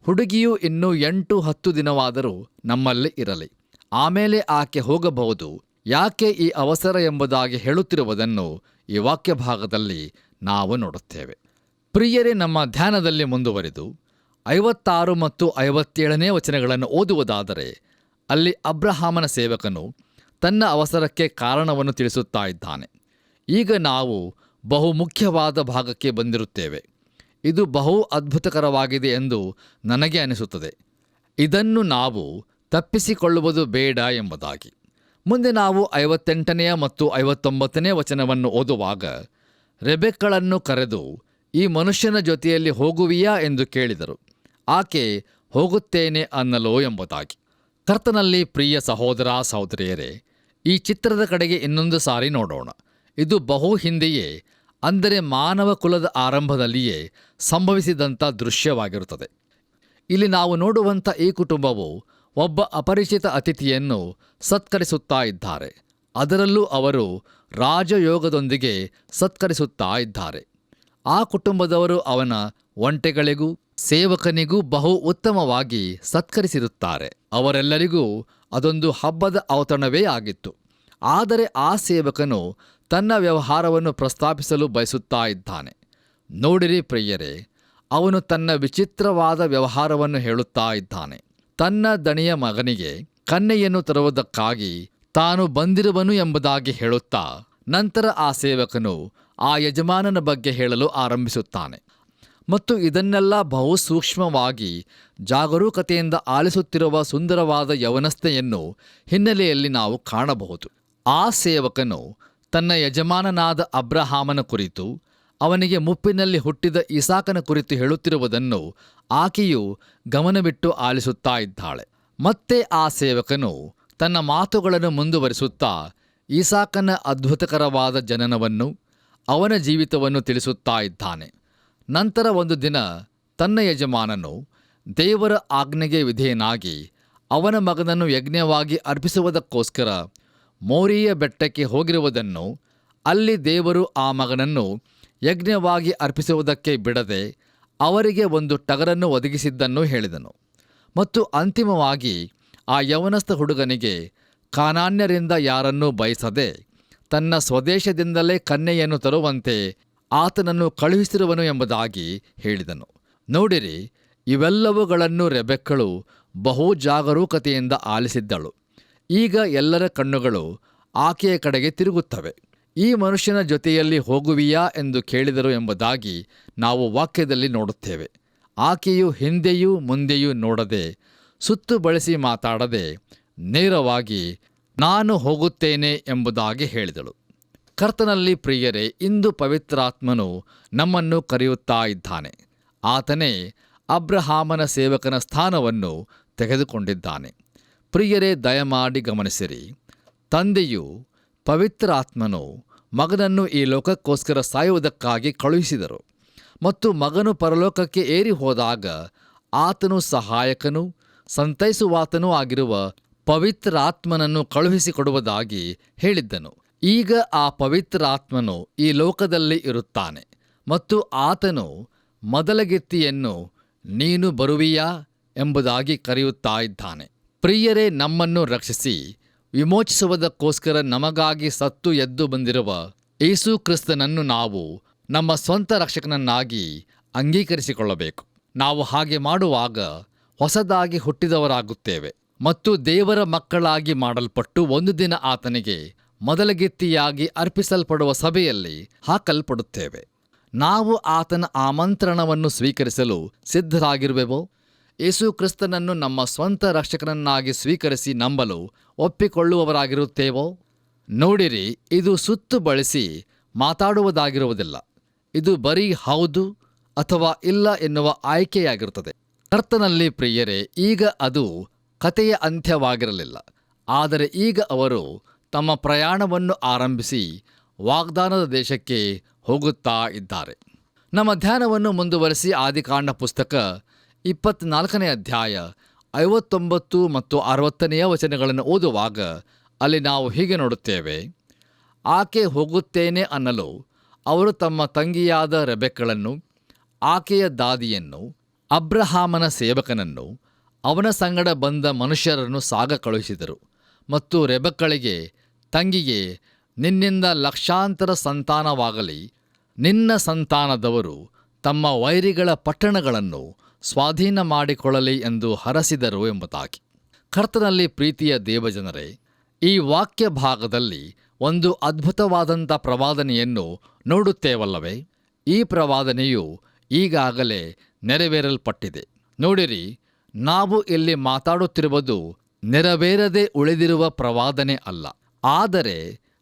ಹುಡುಗಿಯು ಇನ್ನೂ 8-10 ದಿನವಾದರೂ ನಮ್ಮಲ್ಲಿ ಇರಲಿ, ಆಮೇಲೆ ಆಕೆ ಹೋಗಬಹುದು, ಯಾಕೆ ಈ ಅವಸರ ಎಂಬುದಾಗಿ ಹೇಳುತ್ತಿರುವುದನ್ನು ಈ ವಾಕ್ಯ ಭಾಗದಲ್ಲಿ ನಾವು ನೋಡುತ್ತೇವೆ. ಪ್ರಿಯರೇ, ನಮ್ಮ ಧ್ಯಾನದಲ್ಲಿ ಮುಂದುವರಿದು 56 ಮತ್ತು 57ನೇ ವಚನಗಳನ್ನು ಓದುವುದಾದರೆ, ಅಲ್ಲಿ ಅಬ್ರಹಾಮನ ಸೇವಕನು ತನ್ನ ಅವಸರಕ್ಕೆ ಕಾರಣವನ್ನು ತಿಳಿಸುತ್ತಾ ಇದ್ದಾನೆ. ಈಗ ನಾವು ಬಹು ಮುಖ್ಯವಾದ ಭಾಗಕ್ಕೆ ಬಂದಿರುತ್ತೇವೆ. ಇದು ಬಹು ಅದ್ಭುತಕರವಾಗಿದೆ ಎಂದು ನನಗೆ ಅನಿಸುತ್ತದೆ. ಇದನ್ನು ನಾವು ತಪ್ಪಿಸಿಕೊಳ್ಳುವುದು ಬೇಡ ಎಂಬುದಾಗಿ. ಮುಂದೆ ನಾವು 58ನೇ ಮತ್ತು 59ನೇ ವಚನವನ್ನು ಓದುವಾಗ, ರೆಬೆಕ್ಕಳನ್ನು ಕರೆದು, ಈ ಮನುಷ್ಯನ ಜೊತೆಯಲ್ಲಿ ಹೋಗುವಿಯಾ ಎಂದು ಕೇಳಿದರು. ಆಕೆ ಹೋಗುತ್ತೇನೆ ಅನ್ನಲೋ ಎಂಬುದಾಗಿ. ಕರ್ತನಲ್ಲಿ ಪ್ರಿಯ ಸಹೋದರ ಸಹೋದರಿಯರೇ, ಈ ಚಿತ್ರದ ಕಡೆಗೆ ಇನ್ನೊಂದು ಸಾರಿ ನೋಡೋಣ. ಇದು ಬಹು ಹಿಂದೆಯೇ, ಅಂದರೆ ಮಾನವ ಕುಲದ ಆರಂಭದಲ್ಲಿಯೇ ಸಂಭವಿಸಿದಂಥ ದೃಶ್ಯವಾಗಿರುತ್ತದೆ. ಇಲ್ಲಿ ನಾವು ನೋಡುವಂಥ ಈ ಕುಟುಂಬವು ಒಬ್ಬ ಅಪರಿಚಿತ ಅತಿಥಿಯನ್ನು ಸತ್ಕರಿಸುತ್ತಾ ಇದ್ದಾರೆ. ಅದರಲ್ಲೂ ಅವರು ರಾಜಯೋಗದೊಂದಿಗೆ ಸತ್ಕರಿಸುತ್ತಾ ಇದ್ದಾರೆ. ಆ ಕುಟುಂಬದವರು ಅವನ ಒಂಟೆಗಳಿಗೂ ಸೇವಕನಿಗೂ ಬಹು ಉತ್ತಮವಾಗಿ ಸತ್ಕರಿಸಿರುತ್ತಾರೆ. ಅವರೆಲ್ಲರಿಗೂ ಅದೊಂದು ಹಬ್ಬದ ಔತಣವೇ ಆಗಿತ್ತು. ಆದರೆ ಆ ಸೇವಕನು ತನ್ನ ವ್ಯವಹಾರವನ್ನು ಪ್ರಸ್ತಾಪಿಸಲು ಬಯಸುತ್ತಾ ಇದ್ದಾನೆ. ನೋಡಿರಿ ಪ್ರಿಯರೇ, ಅವನು ತನ್ನ ವಿಚಿತ್ರವಾದ ವ್ಯವಹಾರವನ್ನು ಹೇಳುತ್ತಾ ಇದ್ದಾನೆ. ತನ್ನ ದಣಿಯ ಮಗನಿಗೆ ಕನ್ಯೆಯನ್ನು ತರುವುದಕ್ಕಾಗಿ ತಾನು ಬಂದಿರುವನು ಎಂಬುದಾಗಿ ಹೇಳುತ್ತಾ, ನಂತರ ಆ ಸೇವಕನು ಆ ಯಜಮಾನನ ಬಗ್ಗೆ ಹೇಳಲು ಆರಂಭಿಸುತ್ತಾನೆ. ಮತ್ತು ಇದನ್ನೆಲ್ಲ ಬಹು ಸೂಕ್ಷ್ಮವಾಗಿ ಜಾಗರೂಕತೆಯಿಂದ ಆಲಿಸುತ್ತಿರುವ ಸುಂದರವಾದ ಯವನಸ್ಥೆಯನ್ನು ಹಿನ್ನೆಲೆಯಲ್ಲಿ ನಾವು ಕಾಣಬಹುದು. ಆ ಸೇವಕನು ತನ್ನ ಯಜಮಾನನಾದ ಅಬ್ರಹಾಮನ ಕುರಿತು, ಅವನಿಗೆ ಮುಪ್ಪಿನಲ್ಲಿ ಹುಟ್ಟಿದ ಇಸಾಕನ ಕುರಿತು ಹೇಳುತ್ತಿರುವುದನ್ನು ಆಕೆಯು ಗಮನವಿಟ್ಟು ಆಲಿಸುತ್ತಾ ಇದ್ದಾಳೆ. ಮತ್ತೆ ಆ ಸೇವಕನು ತನ್ನ ಮಾತುಗಳನ್ನು ಮುಂದುವರಿಸುತ್ತಾ ಇಸಾಕನ ಅದ್ಭುತಕರವಾದ ಜನನವನ್ನು, ಅವನ ಜೀವಿತವನ್ನು ತಿಳಿಸುತ್ತಾ ಇದ್ದಾನೆ. ನಂತರ ಒಂದು ದಿನ ತನ್ನ ಯಜಮಾನನು ದೇವರ ಆಜ್ಞೆಗೆ ವಿಧೇಯನಾಗಿ ಅವನ ಮಗನನ್ನು ಯಜ್ಞವಾಗಿ ಅರ್ಪಿಸುವುದಕ್ಕೋಸ್ಕರ ಮೋರಿಯ ಬೆಟ್ಟಕ್ಕೆ ಹೋಗಿರುವುದನ್ನು, ಅಲ್ಲಿ ದೇವರು ಆ ಮಗನನ್ನು ಯಜ್ಞವಾಗಿ ಅರ್ಪಿಸುವುದಕ್ಕೆ ಬಿಡದೆ ಅವರಿಗೆ ಒಂದು ಟಗರನ್ನು ಒದಗಿಸಿದ್ದನ್ನು ಹೇಳಿದನು. ಮತ್ತು ಅಂತಿಮವಾಗಿ ಆ ಯವನಸ್ಥ ಹುಡುಗನಿಗೆ ಕಾನಾನ್ಯರಿಂದ ಯಾರನ್ನೂ ಬಯಸದೆ ತನ್ನ ಸ್ವದೇಶದಿಂದಲೇ ಕನ್ಯೆಯನ್ನು ತರುವಂತೆ ಆತನನ್ನು ಕಳುಹಿಸಿರುವನು ಎಂಬುದಾಗಿ ಹೇಳಿದನು. ನೋಡಿರಿ, ಇವೆಲ್ಲವುಗಳನ್ನು ರೆಬೆಕ್ಕಳು ಬಹು ಜಾಗರೂಕತೆಯಿಂದ ಆಲಿಸಿದ್ದಳು. ಈಗ ಎಲ್ಲರ ಕಣ್ಣುಗಳು ಆಕೆಯ ಕಡೆಗೆ ತಿರುಗುತ್ತವೆ. ಈ ಮನುಷ್ಯನ ಜೊತೆಯಲ್ಲಿ ಹೋಗುವಿಯಾ ಎಂದು ಕೇಳಿದರು ಎಂಬುದಾಗಿ ನಾವು ವಾಕ್ಯದಲ್ಲಿ ನೋಡುತ್ತೇವೆ. ಆಕೆಯು ಹಿಂದೆಯೂ ಮುಂದೆಯೂ ನೋಡದೆ, ಸುತ್ತು ಬಳಸಿ ಮಾತಾಡದೆ ನೇರವಾಗಿ ನಾನು ಹೋಗುತ್ತೇನೆ ಎಂಬುದಾಗಿ ಹೇಳಿದಳು. ಕರ್ತನಲ್ಲಿ ಪ್ರಿಯರೇ, ಇಂದು ಪವಿತ್ರಾತ್ಮನು ನಮ್ಮನ್ನು ಕರೆಯುತ್ತಾ ಇದ್ದಾನೆ. ಆತನೇ ಅಬ್ರಹಾಮನ ಸೇವಕನ ಸ್ಥಾನವನ್ನು ತೆಗೆದುಕೊಂಡಿದ್ದಾನೆ. ಪ್ರಿಯರೇ, ದಯಮಾಡಿ ಗಮನಿಸಿರಿ. ತಂದೆಯು ಪವಿತ್ರಾತ್ಮನು ಮಗನನ್ನು ಈ ಲೋಕಕ್ಕೋಸ್ಕರ ಸಾಯುವುದಕ್ಕಾಗಿ ಕಳುಹಿಸಿದರು. ಮತ್ತು ಮಗನು ಪರಲೋಕಕ್ಕೆ ಏರಿ ಹೋದಾಗ ಆತನು ಸಹಾಯಕನೂ ಸಂತೈಸುವಾತನೂ ಆಗಿರುವ ಪವಿತ್ರಾತ್ಮನನ್ನು ಕಳುಹಿಸಿಕೊಡುವುದಾಗಿ ಹೇಳಿದ್ದನು. ಈಗ ಆ ಪವಿತ್ರಾತ್ಮನು ಈ ಲೋಕದಲ್ಲಿ ಇರುತ್ತಾನೆ ಮತ್ತು ಆತನು ಮೊದಲಗಿತ್ತಿಯನ್ನು ನೀನು ಬರುವಿಯಾ ಎಂಬುದಾಗಿ ಕರೆಯುತ್ತಾ ಇದ್ದಾನೆ. ಪ್ರಿಯರೇ, ನಮ್ಮನ್ನು ರಕ್ಷಿಸಿ ವಿಮೋಚಿಸುವುದಕ್ಕೋಸ್ಕರ ನಮಗಾಗಿ ಸತ್ತು ಎದ್ದು ಬಂದಿರುವ ಯೇಸು ಕ್ರಿಸ್ತನನ್ನು ನಾವು ನಮ್ಮ ಸ್ವಂತ ರಕ್ಷಕನನ್ನಾಗಿ ಅಂಗೀಕರಿಸಿಕೊಳ್ಳಬೇಕು. ನಾವು ಹಾಗೆ ಮಾಡುವಾಗ ಹೊಸದಾಗಿ ಹುಟ್ಟಿದವರಾಗುತ್ತೇವೆ ಮತ್ತು ದೇವರ ಮಕ್ಕಳಾಗಿ ಮಾಡಲ್ಪಟ್ಟು ಒಂದು ದಿನ ಆತನಿಗೆ ಮೊದಲಗಿತ್ತಿಯಾಗಿ ಅರ್ಪಿಸಲ್ಪಡುವ ಸಭೆಯಲ್ಲಿ ಹಾಕಲ್ಪಡುತ್ತೇವೆ. ನಾವು ಆತನ ಆಮಂತ್ರಣವನ್ನು ಸ್ವೀಕರಿಸಲು ಸಿದ್ಧರಾಗಿರುವೆವೋ? ಯೇಸು ಕ್ರಿಸ್ತನನ್ನು ನಮ್ಮ ಸ್ವಂತ ರಕ್ಷಕನನ್ನಾಗಿ ಸ್ವೀಕರಿಸಿ ನಂಬಲು ಒಪ್ಪಿಕೊಳ್ಳುವವರಾಗಿರುತ್ತೇವೋ? ನೋಡಿರಿ, ಇದು ಸುತ್ತು ಬಳಸಿ ಮಾತಾಡುವುದಾಗಿರುವುದಿಲ್ಲ. ಇದು ಬರೀ ಹೌದು ಅಥವಾ ಇಲ್ಲ ಎನ್ನುವ ಆಯ್ಕೆಯಾಗಿರುತ್ತದೆ. ಕರ್ತನಲ್ಲಿ ಪ್ರಿಯರೇ, ಈಗ ಅದು ಕಥೆಯ ಅಂತ್ಯವಾಗಿರಲಿಲ್ಲ. ಆದರೆ ಈಗ ಅವರು ತಮ್ಮ ಪ್ರಯಾಣವನ್ನು ಆರಂಭಿಸಿ ವಾಗ್ದಾನದ ದೇಶಕ್ಕೆ ಹೋಗುತ್ತಾ ಇದ್ದಾರೆ. ನಮ್ಮ ಧ್ಯಾನವನ್ನು ಮುಂದುವರಿಸಿ ಆದಿಕಾಂಡ ಪುಸ್ತಕ 24ನೇ ಅಧ್ಯಾಯ 59 ಮತ್ತು 60ನೇ ವಚನಗಳನ್ನು ಓದುವಾಗ ಅಲ್ಲಿ ನಾವು ಹೀಗೆ ನೋಡುತ್ತೇವೆ. ಆಕೆ ಹೋಗುತ್ತೇನೆ ಅನ್ನಲು ಅವರು ತಮ್ಮ ತಂಗಿಯಾದ ರೆಬೆಕ್ಕಳನ್ನು, ಆಕೆಯ ದಾದಿಯನ್ನು, ಅಬ್ರಹಾಮನ ಸೇವಕನನ್ನು, ಅವನ ಸಂಗಡ ಬಂದ ಮನುಷ್ಯರನ್ನು ಸಾಗ ಕಳುಹಿಸಿದರು. ಮತ್ತು ರೆಬೆಕ್ಕಳಿಗೆ, ತಂಗಿಗೆ, ನಿನ್ನಿಂದ ಲಕ್ಷಾಂತರ ಸಂತಾನವಾಗಲಿ, ನಿನ್ನ ಸಂತಾನದವರು ತಮ್ಮ ವೈರಿಗಳ ಪಟ್ಟಣಗಳನ್ನು ಸ್ವಾಧೀನ ಮಾಡಿಕೊಳ್ಳಲಿ ಎಂದು ಹರಸಿದರು ಎಂಬುದಾಗಿ. ಕರ್ತನಲ್ಲಿ ಪ್ರೀತಿಯ ದೇವಜನರೇ, ಈ ವಾಕ್ಯ ಭಾಗದಲ್ಲಿ ಒಂದು ಅದ್ಭುತವಾದಂಥ ಪ್ರವಾದನೆಯನ್ನು ನೋಡುತ್ತೇವಲ್ಲವೇ? ಈ ಪ್ರವಾದನೆಯು ಈಗಾಗಲೇ ನೆರವೇರಲ್ಪಟ್ಟಿದೆ. ನೋಡಿರಿ, ನಾವು ಇಲ್ಲಿ ಮಾತಾಡುತ್ತಿರುವುದು ನೆರವೇರದೆ ಉಳಿದಿರುವ ಪ್ರವಾದನೆ ಅಲ್ಲ, ಆದರೆ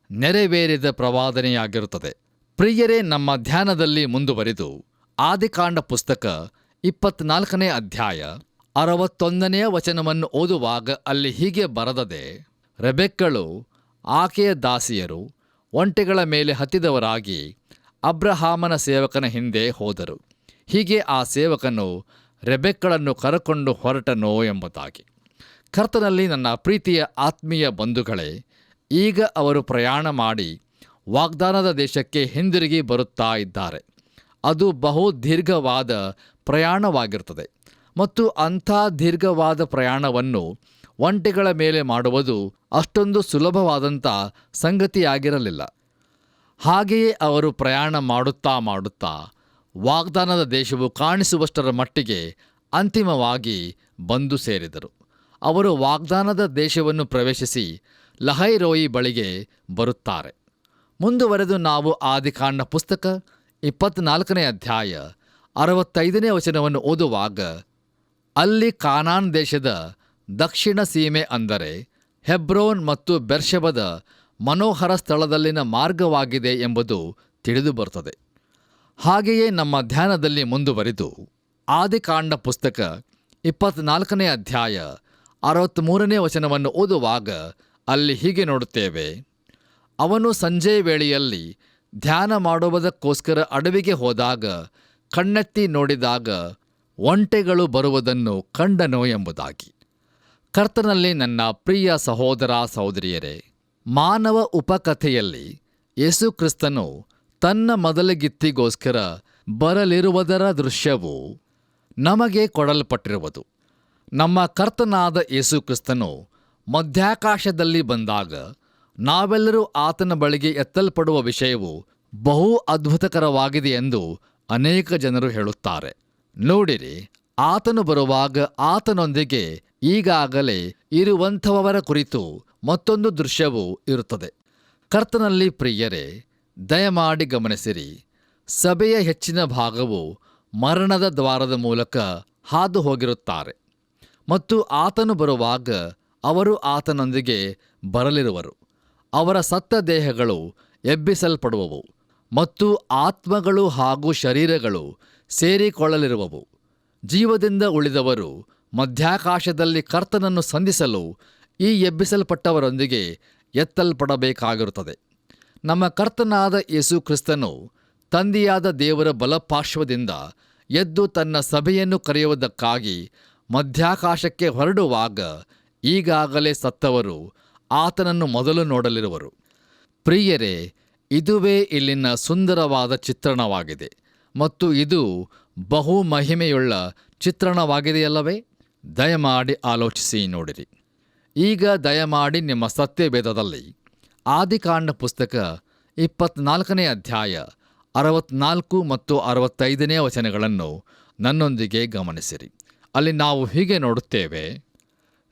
ನೆರವೇರಿದ ಪ್ರವಾದನೆಯಾಗಿರುತ್ತದೆ. ಪ್ರಿಯರೇ, ನಮ್ಮ ಧ್ಯಾನದಲ್ಲಿ ಮುಂದುವರಿದು ಆದಿಕಾಂಡ ಪುಸ್ತಕ 24ನೇ ಅಧ್ಯಾಯ 61ನೇ ವಚನವನ್ನು ಓದುವಾಗ ಅಲ್ಲಿ ಹೀಗೆ ಬರೆದದೆ: ರೆಬೆಕ್ಕಳು ಆಕೆಯ ದಾಸಿಯರು ಒಂಟೆಗಳ ಮೇಲೆ ಹತ್ತಿದವರಾಗಿ ಅಬ್ರಹಾಮನ ಸೇವಕನ ಹಿಂದೆ ಹೋದರು. ಹೀಗೆ ಆ ಸೇವಕನು ರೆಬೆಕ್ಕಳನ್ನು ಕರಕೊಂಡು ಹೊರಟನೋ ಎಂಬುದಾಗಿ. ಕರ್ತನಲ್ಲಿ ನನ್ನ ಪ್ರೀತಿಯ ಆತ್ಮೀಯ ಬಂಧುಗಳೇ, ಈಗ ಅವರು ಪ್ರಯಾಣ ಮಾಡಿ ವಾಗ್ದಾನದ ದೇಶಕ್ಕೆ ಹಿಂದಿರುಗಿ ಬರುತ್ತಾ ಇದ್ದಾರೆ. ಅದು ಬಹು ದೀರ್ಘವಾದ ಪ್ರಯಾಣವಾಗಿರುತ್ತದೆ ಮತ್ತು ಅಂಥ ದೀರ್ಘವಾದ ಪ್ರಯಾಣವನ್ನು ಒಂಟೆಗಳ ಮೇಲೆ ಮಾಡುವುದು ಅಷ್ಟೊಂದು ಸುಲಭವಾದಂಥ ಸಂಗತಿಯಾಗಿರಲಿಲ್ಲ. ಹಾಗೆಯೇ ಅವರು ಪ್ರಯಾಣ ಮಾಡುತ್ತಾ ವಾಗ್ದಾನದ ದೇಶವು ಕಾಣಿಸುವಷ್ಟರ ಮಟ್ಟಿಗೆ ಅಂತಿಮವಾಗಿ ಬಂದು ಸೇರಿದರು. ಅವರು ವಾಗ್ದಾನದ ದೇಶವನ್ನು ಪ್ರವೇಶಿಸಿ ಲಹೈರೋಯಿ ಬಳಿಗೆ ಬರುತ್ತಾರೆ. ಮುಂದುವರೆದು ನಾವು ಆದಿಕಾಂಡ ಪುಸ್ತಕ 24ನೇ ಅಧ್ಯಾಯ 65ನೇ ವಚನವನ್ನು ಓದುವಾಗ ಅಲ್ಲಿ ಕಾನಾನ್ ದೇಶದ ದಕ್ಷಿಣ ಸೀಮೆ, ಅಂದರೆ ಹೆಬ್ರೋನ್ ಮತ್ತು ಬೆರ್ಷೆಬದ ಮನೋಹರ ಸ್ಥಳದಲ್ಲಿನ ಮಾರ್ಗವಾಗಿದೆ ಎಂಬುದು ತಿಳಿದು ಬರುತ್ತದೆ. ಹಾಗೆಯೇ ನಮ್ಮ ಧ್ಯಾನದಲ್ಲಿ ಮುಂದುವರಿದು ಆದಿಕಾಂಡ ಪುಸ್ತಕ 24ನೇ ಅಧ್ಯಾಯ 63ನೇ ವಚನವನ್ನು ಓದುವಾಗ ಅಲ್ಲಿ ಹೀಗೆ ನೋಡುತ್ತೇವೆ: ಅವನು ಸಂಜೆ ವೇಳೆಯಲ್ಲಿ ಧ್ಯಾನ ಮಾಡುವುದಕ್ಕೋಸ್ಕರ ಅಡವಿಗೆ ಹೋದಾಗ ಕಣ್ಣೆತ್ತಿ ನೋಡಿದಾಗ ಒಂಟೆಗಳು ಬರುವುದನ್ನು ಕಂಡನು ಎಂಬುದಾಗಿ. ಕರ್ತನಲ್ಲಿ ನನ್ನ ಪ್ರಿಯ ಸಹೋದರ ಸಹೋದರಿಯರೇ, ಮಾನವ ಉಪಕಥೆಯಲ್ಲಿ ಯೇಸು ಕ್ರಿಸ್ತನು ತನ್ನ ಮೊದಲಿಗಿತ್ತಿಗೋಸ್ಕರ ಬರಲಿರುವುದರ ದೃಶ್ಯವು ನಮಗೆ ಕೊಡಲ್ಪಟ್ಟಿರುವುದು. ನಮ್ಮ ಕರ್ತನಾದ ಯೇಸು ಕ್ರಿಸ್ತನು ಮಧ್ಯಾಕಾಶದಲ್ಲಿ ಬಂದಾಗ ನಾವೆಲ್ಲರೂ ಆತನ ಬಳಿಗೆ ಎತ್ತಲ್ಪಡುವ ವಿಷಯವು ಬಹು ಅದ್ಭುತಕರವಾಗಿದೆ ಎಂದು ಅನೇಕ ಜನರು ಹೇಳುತ್ತಾರೆ. ನೋಡಿರಿ, ಆತನು ಬರುವಾಗ ಆತನೊಂದಿಗೆ ಈಗಾಗಲೇ ಇರುವಂಥವರ ಕುರಿತು ಮತ್ತೊಂದು ದೃಶ್ಯವೂ ಇರುತ್ತದೆ. ಕರ್ತನಲ್ಲಿ ಪ್ರಿಯರೇ, ದಯಮಾಡಿ ಗಮನಿಸಿರಿ. ಸಭೆಯ ಹೆಚ್ಚಿನ ಭಾಗವು ಮರಣದ ದ್ವಾರದ ಮೂಲಕ ಹಾದು ಹೋಗಿರುತ್ತಾರೆ ಮತ್ತು ಆತನು ಬರುವಾಗ ಅವರು ಆತನೊಂದಿಗೆ ಬರಲಿರುವರು. ಅವರ ಸತ್ತ ದೇಹಗಳು ಎಬ್ಬಿಸಲ್ಪಡುವವು ಮತ್ತು ಆತ್ಮಗಳು ಹಾಗೂ ಶರೀರಗಳು ಸೇರಿಕೊಳ್ಳಲಿರುವವು. ಜೀವದಿಂದ ಉಳಿದವರು ಮಧ್ಯಾಕಾಶದಲ್ಲಿ ಕರ್ತನನ್ನು ಸಂಧಿಸಲು ಈ ಎಬ್ಬಿಸಲ್ಪಟ್ಟವರೊಂದಿಗೆ ಎತ್ತಲ್ಪಡಬೇಕಾಗಿರುತ್ತದೆ. ನಮ್ಮ ಕರ್ತನಾದ ಯೇಸು ಕ್ರಿಸ್ತನು ತಂದೆಯಾದ ದೇವರ ಬಲಪಾರ್ಶ್ವದಿಂದ ಎದ್ದು ತನ್ನ ಸಭೆಯನ್ನು ಕರೆಯುವುದಕ್ಕಾಗಿ ಮಧ್ಯಾಕಾಶಕ್ಕೆ ಹೊರಡುವಾಗ ಈಗಾಗಲೇ ಸತ್ತವರು ಆತನನ್ನು ಮೊದಲು ನೋಡಲಿರುವರು. ಪ್ರಿಯರೇ, ಇದುವೇ ಇಲ್ಲಿನ ಸುಂದರವಾದ ಚಿತ್ರಣವಾಗಿದೆ ಮತ್ತು ಇದು ಬಹು ಮಹಿಮೆಯುಳ್ಳ ಚಿತ್ರಣವಾಗಿದೆಯಲ್ಲವೇ? ದಯಮಾಡಿ ಆಲೋಚಿಸಿ ನೋಡಿರಿ. ಈಗ ದಯಮಾಡಿ ನಿಮ್ಮ ಸತ್ಯವೇದದಲ್ಲಿ ಆದಿಕಾಂಡ ಪುಸ್ತಕ 24ನೇ ಅಧ್ಯಾಯ 64 ಮತ್ತು 65ನೇ ವಚನಗಳನ್ನು ನನ್ನೊಂದಿಗೆ ಗಮನಿಸಿರಿ. ಅಲ್ಲಿ ನಾವು ಹೀಗೆ ನೋಡುತ್ತೇವೆ: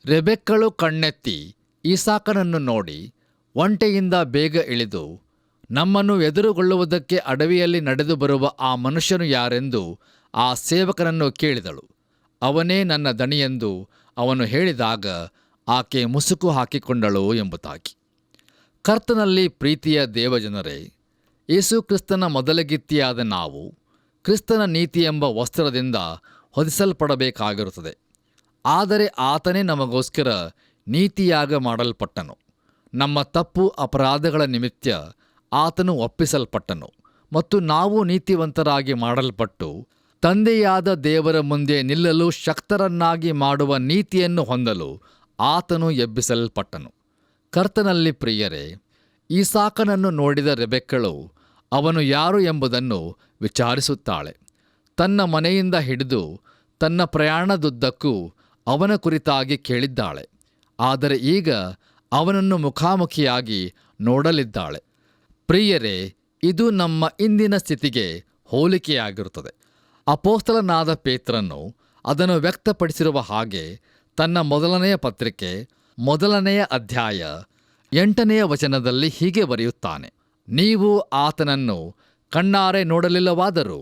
ರೆಬೆಕ್ಕಳು ಕಣ್ಣೆತ್ತಿ ಈಸಾಕನನ್ನು ನೋಡಿ ಒಂಟೆಯಿಂದ ಬೇಗ ಇಳಿದು ನಮ್ಮನ್ನು ಎದುರುಗೊಳ್ಳುವುದಕ್ಕೆ ಅಡವಿಯಲ್ಲಿ ನಡೆದು ಬರುವ ಆ ಮನುಷ್ಯನು ಯಾರೆಂದು ಆ ಸೇವಕನನ್ನು ಕೇಳಿದಳು. ಅವನೇ ನನ್ನ ದಣಿಯೆಂದು ಅವನು ಹೇಳಿದಾಗ ಆಕೆ ಮುಸುಕು ಹಾಕಿಕೊಂಡಳು ಎಂಬುದಾಗಿ. ಕರ್ತನಲ್ಲಿ ಪ್ರೀತಿಯ ದೇವಜನರೇ, ಯೇಸು ಕ್ರಿಸ್ತನ ಮೊದಲಗಿತ್ತಿಯಾದ ನಾವು ಕ್ರಿಸ್ತನ ನೀತಿ ಎಂಬ ವಸ್ತ್ರದಿಂದ ಹೊದಿಸಲ್ಪಡಬೇಕಾಗಿರುತ್ತದೆ. ಆದರೆ ಆತನೇ ನಮಗೋಸ್ಕರ ನೀತಿಯಾಗ ಮಾಡಲ್ಪಟ್ಟನು. ನಮ್ಮ ತಪ್ಪು ಅಪರಾಧಗಳ ನಿಮಿತ್ತ ಆತನು ಒಪ್ಪಿಸಲ್ಪಟ್ಟನು ಮತ್ತು ನಾವು ನೀತಿವಂತರಾಗಿ ಮಾಡಲ್ಪಟ್ಟು ತಂದೆಯಾದ ದೇವರ ಮುಂದೆ ನಿಲ್ಲಲು ಶಕ್ತರನ್ನಾಗಿ ಮಾಡುವ ನೀತಿಯನ್ನು ಹೊಂದಲು ಆತನು ಎಬ್ಬಿಸಲ್ಪಟ್ಟನು. ಕರ್ತನಲ್ಲಿ ಪ್ರಿಯರೇ, ಈಸಾಕನನ್ನು ನೋಡಿದ ರೆಬೆಕ್ಕಳು ಅವನು ಯಾರು ಎಂಬುದನ್ನು ವಿಚಾರಿಸುತ್ತಾಳೆ. ತನ್ನ ಮನೆಯಿಂದ ಹಿಡಿದು ತನ್ನ ಪ್ರಯಾಣದುದ್ದಕ್ಕೂ ಅವನ ಕುರಿತಾಗಿ ಕೇಳಿದ್ದಾಳೆ. ಆದರೆ ಈಗ ಅವನನ್ನು ಮುಖಾಮುಖಿಯಾಗಿ ನೋಡಲಿದ್ದಾಳೆ. ಪ್ರಿಯರೇ, ಇದು ನಮ್ಮ ಇಂದಿನ ಸ್ಥಿತಿಗೆ ಹೋಲಿಕೆಯಾಗಿರುತ್ತದೆ. ಅಪೊಸ್ತಲನಾದ ಪೇತ್ರನು ಅದನ್ನು ವ್ಯಕ್ತಪಡಿಸಿರುವ ಹಾಗೆ ತನ್ನ ಮೊದಲನೆಯ ಪತ್ರಿಕೆ 1ನೇ ಅಧ್ಯಾಯ 8ನೇ ವಚನದಲ್ಲಿ ಹೀಗೆ ಬರೆಯುತ್ತಾನೆ: ನೀವು ಆತನನ್ನು ಕಣ್ಣಾರೆ ನೋಡಲಿಲ್ಲವಾದರೂ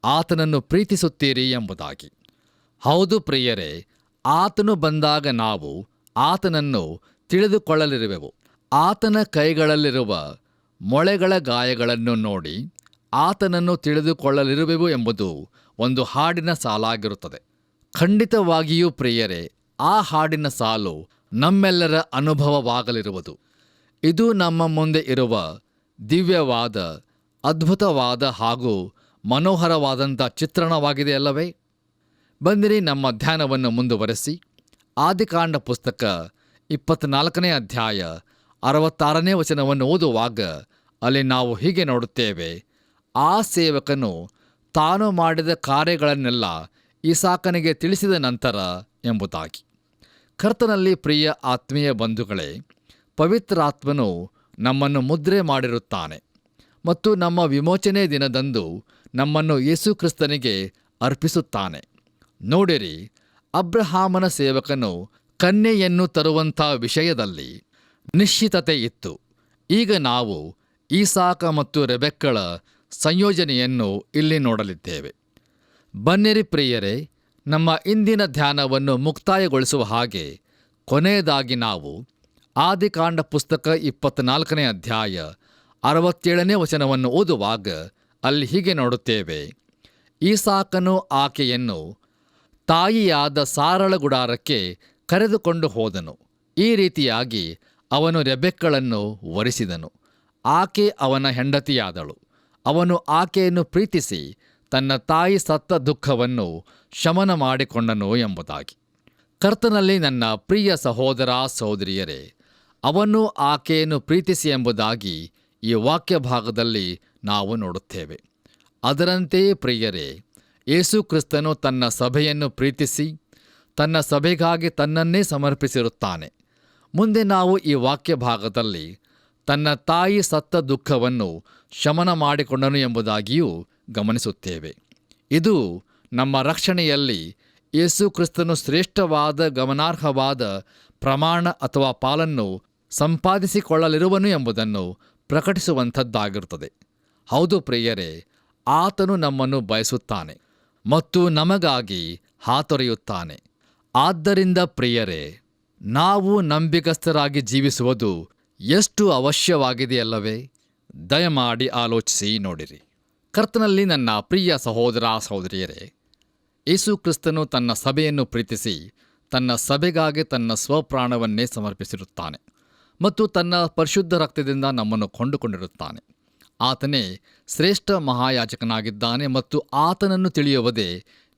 ಆತನನ್ನು ಪ್ರೀತಿಸುತ್ತೀರಿ ಎಂಬುದಾಗಿ. ಹೌದು ಪ್ರಿಯರೇ, ಆತನು ಬಂದಾಗ ನಾವು ಆತನನ್ನು ತಿಳಿದುಕೊಳ್ಳಲಿರುವೆವು. ಆತನ ಕೈಗಳಲ್ಲಿರುವ ಮೊಳೆಗಳ ಗಾಯಗಳನ್ನು ನೋಡಿ ಆತನನ್ನು ತಿಳಿದುಕೊಳ್ಳಲಿರುವೆವು ಎಂಬುದು ಒಂದು ಹಾಡಿನ ಸಾಲಾಗಿರುತ್ತದೆ. ಖಂಡಿತವಾಗಿಯೂ ಪ್ರಿಯರೇ, ಆ ಹಾಡಿನ ಸಾಲು ನಮ್ಮೆಲ್ಲರ ಅನುಭವವಾಗಲಿರುವುದು. ಇದು ನಮ್ಮ ಮುಂದೆ ಇರುವ ದಿವ್ಯವಾದ, ಅದ್ಭುತವಾದ ಹಾಗೂ ಮನೋಹರವಾದಂಥ ಚಿತ್ರಣವಾಗಿದೆ ಅಲ್ಲವೇ? ಬನ್ನಿರಿ ನಮ್ಮ ಧ್ಯಾನವನ್ನು ಮುಂದುವರೆಸಿ ಆದಿಕಾಂಡ ಪುಸ್ತಕ 24ನೇ ಅಧ್ಯಾಯ 66ನೇ ವಚನವನ್ನು ಓದುವಾಗ ಅಲ್ಲಿ ನಾವು ಹೀಗೆ ನೋಡುತ್ತೇವೆ: ಆ ಸೇವಕನು ತಾನು ಮಾಡಿದ ಕಾರ್ಯಗಳನ್ನೆಲ್ಲ ಇಸಾಕನಿಗೆ ತಿಳಿಸಿದ ನಂತರ ಎಂಬುದಾಗಿ. ಕರ್ತನಲ್ಲಿ ಪ್ರಿಯ ಆತ್ಮೀಯ ಬಂಧುಗಳೇ, ಪವಿತ್ರಾತ್ಮನು ನಮ್ಮನ್ನು ಮುದ್ರೆ ಮಾಡಿರುತ್ತಾನೆ ಮತ್ತು ನಮ್ಮ ವಿಮೋಚನೆ ದಿನದಂದು ನಮ್ಮನ್ನು ಯೇಸು ಕ್ರಿಸ್ತನಿಗೆ ಅರ್ಪಿಸುತ್ತಾನೆ. ನೋಡಿರಿ, ಅಬ್ರಹಾಮನ ಸೇವಕನು ಕನ್ಯೆಯನ್ನು ತರುವಂಥ ವಿಷಯದಲ್ಲಿ ನಿಶ್ಚಿತತೆ ಇತ್ತು. ಈಗ ನಾವು ಈಸಾಕ ಮತ್ತು ರೆಬೆಕ್ಕಳ ಸಂಯೋಜನೆಯನ್ನು ಇಲ್ಲಿ ನೋಡಲಿದ್ದೇವೆ. ಬನ್ನಿರಿ ಪ್ರಿಯರೇ, ನಮ್ಮ ಇಂದಿನ ಧ್ಯಾನವನ್ನು ಮುಕ್ತಾಯಗೊಳಿಸುವ ಹಾಗೆ ಕೊನೆಯದಾಗಿ ನಾವು ಆದಿಕಾಂಡ ಪುಸ್ತಕ 24ನೇ ಅಧ್ಯಾಯ 67ನೇ ವಚನವನ್ನು ಓದುವಾಗ ಅಲ್ಲಿ ಹೀಗೆ ನೋಡುತ್ತೇವೆ: ಈಸಾಕನು ಆಕೆಯನ್ನು ತಾಯಿಯಾದ ಸಾರಳ ಗುಡಾರಕ್ಕೆ ಕರೆದುಕೊಂಡು ಹೋದನು. ಈ ರೀತಿಯಾಗಿ ಅವನು ರೆಬೆಕ್ಕಳನ್ನು ವರಿಸಿದನು. ಆಕೆ ಅವನ ಹೆಂಡತಿಯಾದಳು. ಅವನು ಆಕೆಯನ್ನು ಪ್ರೀತಿಸಿ ತನ್ನ ತಾಯಿ ಸತ್ತ ದುಃಖವನ್ನು ಶಮನ ಮಾಡಿಕೊಂಡನು ಎಂಬುದಾಗಿ. ಕರ್ತನಲ್ಲಿ ನನ್ನ ಪ್ರಿಯ ಸಹೋದರ ಸಹೋದರಿಯರೇ, ಅವನು ಆಕೆಯನ್ನು ಪ್ರೀತಿಸಿ ಎಂಬುದಾಗಿ ಈ ವಾಕ್ಯ ಭಾಗದಲ್ಲಿ ನಾವು ನೋಡುತ್ತೇವೆ. ಅದರಂತೆಯೇ ಪ್ರಿಯರೇ, ಯೇಸು ಕ್ರಿಸ್ತನು ತನ್ನ ಸಭೆಯನ್ನು ಪ್ರೀತಿಸಿ ತನ್ನ ಸಭೆಗಾಗಿ ತನ್ನನ್ನೇ ಸಮರ್ಪಿಸಿರುತ್ತಾನೆ. ಮುಂದೆ ನಾವು ಈ ವಾಕ್ಯ ಭಾಗದಲ್ಲಿ ತನ್ನ ತಾಯಿ ಸತ್ತ ದುಃಖವನ್ನು ಶಮನ ಮಾಡಿಕೊಂಡನು ಎಂಬುದಾಗಿಯೂ ಗಮನಿಸುತ್ತೇವೆ. ಇದು ನಮ್ಮ ರಕ್ಷಣೆಯಲ್ಲಿ ಯೇಸು ಕ್ರಿಸ್ತನು ಶ್ರೇಷ್ಠವಾದ, ಗಮನಾರ್ಹವಾದ ಪ್ರಮಾಣ ಅಥವಾ ಪಾಲನ್ನು ಸಂಪಾದಿಸಿಕೊಳ್ಳಲಿರುವನು ಎಂಬುದನ್ನು ಪ್ರಕಟಿಸುವಂಥದ್ದಾಗಿರುತ್ತದೆ. ಹೌದು ಪ್ರಿಯರೇ, ಆತನು ನಮ್ಮನ್ನು ಬಯಸುತ್ತಾನೆ ಮತ್ತು ನಮಗಾಗಿ ಹಾತೊರೆಯುತ್ತಾನೆ. ಆದ್ದರಿಂದ ಪ್ರಿಯರೇ, ನಾವು ನಂಬಿಗಸ್ತರಾಗಿ ಜೀವಿಸುವುದು ಎಷ್ಟು ಅವಶ್ಯವಾಗಿದೆಯಲ್ಲವೇ? ದಯಮಾಡಿ ಆಲೋಚಿಸಿ ನೋಡಿರಿ. ಕರ್ತನಲ್ಲಿ ನನ್ನ ಪ್ರಿಯ ಸಹೋದರ ಸಹೋದರಿಯರೇ, ಯೇಸು ಕ್ರಿಸ್ತನು ತನ್ನ ಸಭೆಯನ್ನು ಪ್ರೀತಿಸಿ ತನ್ನ ಸಭೆಗಾಗಿ ತನ್ನ ಸ್ವಪ್ರಾಣವನ್ನೇ ಸಮರ್ಪಿಸಿರುತ್ತಾನೆ ಮತ್ತು ತನ್ನ ಪರಿಶುದ್ಧ ರಕ್ತದಿಂದ ನಮ್ಮನ್ನು ಕೊಂಡುಕೊಂಡಿರುತ್ತಾನೆ. ಆತನೇ ಶ್ರೇಷ್ಠ ಮಹಾಯಾಜಕನಾಗಿದ್ದಾನೆ ಮತ್ತು ಆತನನ್ನು ತಿಳಿಯುವುದೇ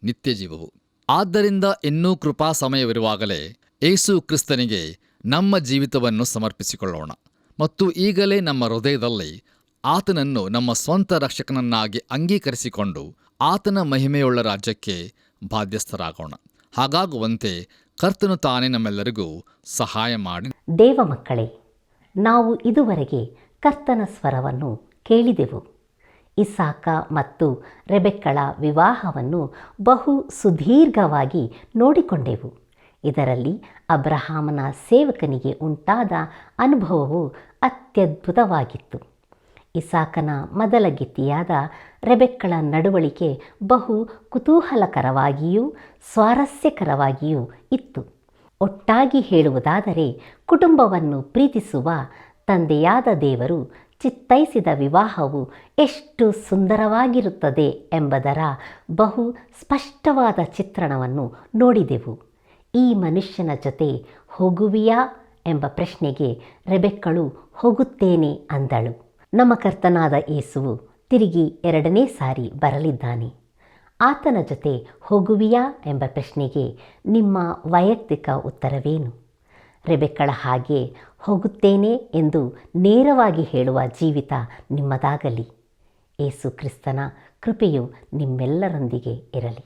ನಿತ್ಯ ಜೀವವು. ಆದ್ದರಿಂದ ಇನ್ನೂ ಕೃಪಾ ಸಮಯವಿರುವಾಗಲೇ ಯೇಸು ಕ್ರಿಸ್ತನಿಗೆ ನಮ್ಮ ಜೀವಿತವನ್ನು ಸಮರ್ಪಿಸಿಕೊಳ್ಳೋಣ ಮತ್ತು ಈಗಲೇ ನಮ್ಮ ಹೃದಯದಲ್ಲಿ ಆತನನ್ನು ನಮ್ಮ ಸ್ವಂತ ರಕ್ಷಕನನ್ನಾಗಿ ಅಂಗೀಕರಿಸಿಕೊಂಡು ಆತನ ಮಹಿಮೆಯುಳ್ಳ ರಾಜ್ಯಕ್ಕೆ ಬಾಧ್ಯಸ್ಥರಾಗೋಣ. ಹಾಗಾಗುವಂತೆ ಕರ್ತನು ತಾನೇ ನಮ್ಮೆಲ್ಲರಿಗೂ ಸಹಾಯ ಮಾಡಿ. ದೇವ ಮಕ್ಕಳೇ, ನಾವು ಇದುವರೆಗೆ ಕರ್ತನ ಸ್ವರವನ್ನು ಕೇಳಿದೆವು. ಇಸಾಕ ಮತ್ತು ರೆಬೆಕ್ಕಳ ವಿವಾಹವನ್ನು ಬಹು ಸುದೀರ್ಘವಾಗಿ ನೋಡಿಕೊಂಡೆವು. ಇದರಲ್ಲಿ ಅಬ್ರಹಾಮನ ಸೇವಕನಿಗೆ ಉಂಟಾದ ಅನುಭವವು ಅತ್ಯದ್ಭುತವಾಗಿತ್ತು. ಇಸಾಕನ ಮೊದಲ ಗಿತ್ತಿಯಾದ ರೆಬೆಕ್ಕಳ ನಡವಳಿಕೆ ಬಹು ಕುತೂಹಲಕರವಾಗಿಯೂ ಸ್ವಾರಸ್ಯಕರವಾಗಿಯೂ ಇತ್ತು. ಒಟ್ಟಾಗಿ ಹೇಳುವುದಾದರೆ, ಕುಟುಂಬವನ್ನು ಪ್ರೀತಿಸುವ ತಂದೆಯಾದ ದೇವರು ಚಿತ್ತೈಸಿದ ವಿವಾಹವು ಎಷ್ಟು ಸುಂದರವಾಗಿರುತ್ತದೆ ಎಂಬುದರ ಬಹು ಸ್ಪಷ್ಟವಾದ ಚಿತ್ರಣವನ್ನು ನೋಡಿದೆವು. ಈ ಮನುಷ್ಯನ ಜೊತೆ ಹೋಗುವಿಯಾ ಎಂಬ ಪ್ರಶ್ನೆಗೆ ರೆಬೆಕ್ಕಳು ಹೋಗುತ್ತೇನೆ ಅಂದಳು. ನಮ್ಮ ಕರ್ತನಾದ ಯೇಸುವು ತಿರುಗಿ 2ನೇ ಸಾರಿ ಬರಲಿದ್ದಾನೆ. ಆತನ ಜೊತೆ ಹೋಗುವಿಯಾ ಎಂಬ ಪ್ರಶ್ನೆಗೆ ನಿಮ್ಮ ವೈಯಕ್ತಿಕ ಉತ್ತರವೇನು? ರೆಬೆಕ್ಕಳ ಹಾಗೆ ಹೋಗುತ್ತೇನೆ ಎಂದು ನೇರವಾಗಿ ಹೇಳುವ ಜೀವಿತ ನಿಮ್ಮದಾಗಲಿ. ಯೇಸು ಕ್ರಿಸ್ತನ ಕೃಪೆಯು ನಿಮ್ಮೆಲ್ಲರೊಂದಿಗೆ ಇರಲಿ.